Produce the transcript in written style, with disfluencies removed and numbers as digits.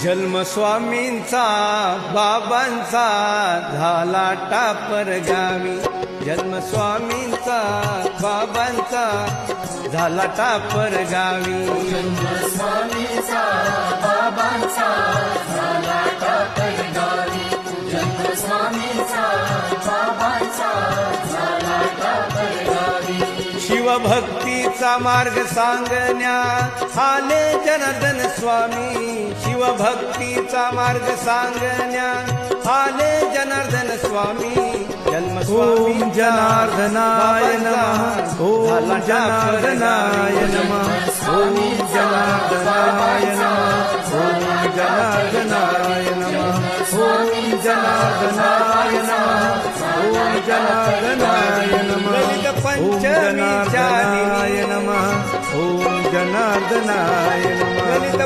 जन्म स्वामींचा बाबांचा झाला टापर गावी, जन्म स्वामींचा बाबांचा झाला टापर गावी, जन्म स्वामींचा बाबांचा झाला टापर गावी, जन्म स्वामींचा बाबांचा झाला टापर गावी. शिवभक्तीचा मार्ग सांगण्या आले जनार्दन स्वामी, शिवभक्तीचा मार्ग सांगण्या आले जनार्दन स्वामी. जन्म स्वामी जनार्दनाय नमः, ओम जनार्दनाय नमः, ओम जनार्दनाय नमः, ओम जनार्दनाय नमः, ओम जनार्दनाय नमः, ओम जनार्दनाय नमः, ओम जनार्दनाय नमः, ओम जनार्दनाय नमः.